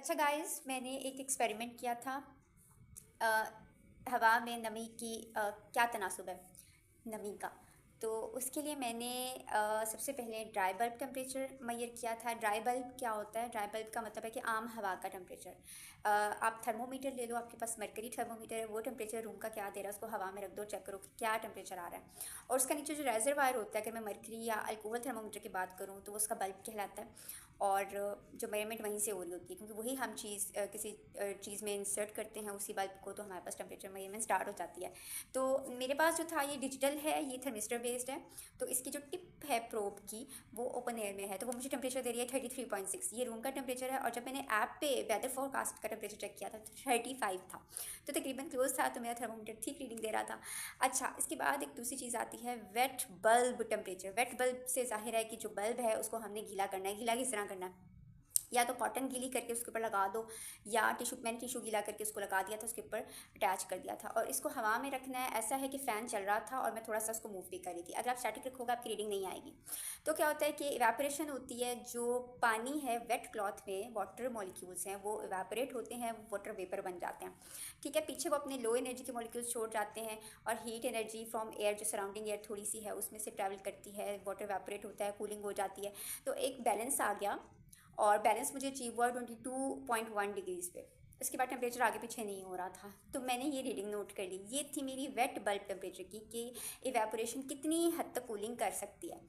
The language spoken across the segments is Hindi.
अच्छा गाइस, मैंने एक एक्सपेरिमेंट किया था। अ, हवा में नमी की क्या तनासुब है नमी का। तो उसके लिए मैंने सबसे पहले ड्राई बल्ब टेम्परेचर मेजर किया था। ड्राई बल्ब क्या होता है? ड्राई बल्ब का मतलब है कि आम हवा का टेम्परेचर। आप थर्मोमीटर ले लो, आपके पास मरकरी थर्मोमीटर है, वो टेम्परेचर रूम का क्या दे रहा है उसको हवा में रख दो, चेक करो कि क्या टेम्परेचर आ रहा है। और उसका नीचे जो रेजरवायर होता है, अगर मैं मरकरी या अल्कोहल थर्मोमीटर की बात करूँ तो उसका बल्ब कहलाता है। और जो मेजरमेंट वहीं से हो रही होती है, क्योंकि वही हम किसी चीज़ में इंसर्ट करते हैं उसी बल्ब को, तो हमारे पास टेम्परेचर मेजरमेंट स्टार्ट हो जाती है। तो मेरे पास जो था ये डिजिटल है, ये थर्मिस्टर बेस्ड है। तो इसकी जो टिप है प्रोब की वो ओपन एयर में है, तो वो मुझे टेम्परेचर दे रही है 33.6। ये रूम का टेम्परेचर है। और जब मैंने ऐप पे वेदर फोरकास्ट का टेम्परेचर चेक किया था तो 35 था, तो तकरीबन क्लोज था। तो मेरा थर्मोमीटर ठीक रीडिंग दे रहा था। अच्छा, इसके बाद एक दूसरी चीज़ आती है wet bulb temperature. Wet bulb से जाहिर है कि जो बल्ब है उसको हमने गीला करना है। गीला किस तरह करना है? या तो कॉटन गीली करके उसके ऊपर लगा दो, या मैंने टिशू गीला करके उसको लगा दिया था, उसके ऊपर अटैच कर दिया था। और इसको हवा में रखना है। ऐसा है कि फ़ैन चल रहा था और मैं थोड़ा सा उसको मूव भी कर रही थी। अगर आप स्टैटिक रखोगे आपकी रीडिंग नहीं आएगी। तो क्या होता है कि इवेपोरेशन होती है। जो पानी है वेट क्लॉथ में, वाटर मॉलिक्यूल्स हैं वो इवेपोरेट होते हैं, वाटर वेपर बन जाते हैं। ठीक है, पीछे वो अपने लो एनर्जी के मॉलिक्यूल्स छोड़ जाते हैं और हीट एनर्जी फ्रॉम एयर, जो सराउंडिंग एयर थोड़ी सी है उसमें से ट्रैवल करती है, वाटर इवेपोरेट होता है, कूलिंग हो जाती है। तो एक बैलेंस आ गया। और बैलेंस मुझे अचीव हुआ 22.1 डिग्रीज़ पे। उसके बाद टेम्परेचर आगे पीछे नहीं हो रहा था, तो मैंने ये रीडिंग नोट कर ली। ये थी मेरी वेट बल्ब टेम्परेचर की कि इवेपोरेशन कितनी हद तक कूलिंग कर सकती है।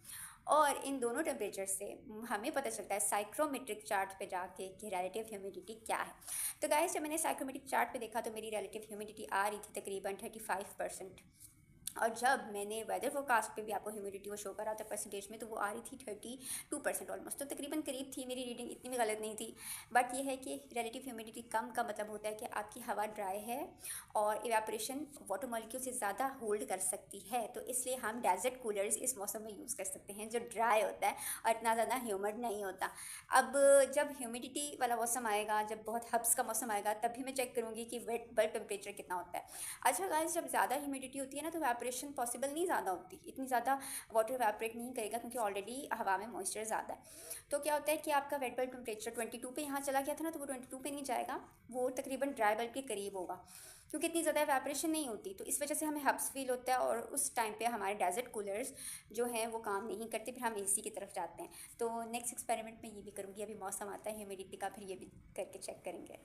और इन दोनों टेम्परेचर से हमें पता चलता है साइक्रोमेट्रिक चार्ट पे जाके कि रिलेटिव ह्यूमिडिटी क्या है। तो गाइस, जब मैंने साइक्रोमेट्रिक चार्ट पे देखा तो मेरी रिलेटिव ह्यूमिडिटी आ रही थी तकरीबन 35%। और जब मैंने वेदर फोरकास्ट पे भी आपको ह्यूमिडिटी वो शो करा था परसेंटेज में, तो वो आ रही थी 32% ऑलमोस्ट। तो तकरीबन करीब थी मेरी रीडिंग, इतनी भी गलत नहीं थी। बट ये है कि रिलेटिव ह्यूमिडिटी कम का मतलब होता है कि आपकी हवा ड्राई है और इवेपोरेशन वाटर मॉलिक्यूल से ज़्यादा होल्ड कर सकती है। तो इसलिए हम डेजर्ट कूलर्स इस मौसम में यूज़ कर सकते हैं, जो ड्राई होता है और इतना ज़्यादा ह्यूमिड नहीं होता। अब जब ह्यूमिडिटी वाला मौसम आएगा, जब बहुत हब्स का मौसम आएगा, तभी मैं चेक करूँगी कि वेट बल्ब टेम्परेचर कितना होता है। अच्छा गाइस, जब ज़्यादा ह्यूमिडिटी होती है ना तो इवेपोरेशन पॉसिबल नहीं ज़्यादा होती, इतनी ज़्यादा वाटर इवेपोरेट नहीं करेगा, क्योंकि ऑलरेडी हवा में मॉइस्चर ज़्यादा है। तो क्या होता है कि आपका वेट बल्ब टेम्परेचर 22 पे यहाँ चला गया था ना, तो वो 22 पे नहीं जाएगा, वो तकरीबन ड्राई बल्ब के करीब होगा, क्योंकि इतनी ज़्यादा इवेपोरेशन नहीं होती। तो इस वजह से हमें हब्स फील होता है और उस टाइम पे हमारे डेजर्ट कूलर्स जो हैं वो काम नहीं करते, फिर हम एसी की तरफ जाते हैं। तो नेक्स्ट एक्सपेरिमेंट में ये भी करूँगी। अभी मौसम आता है ह्यूमिडिटी का, फिर ये भी करके चेक करेंगे।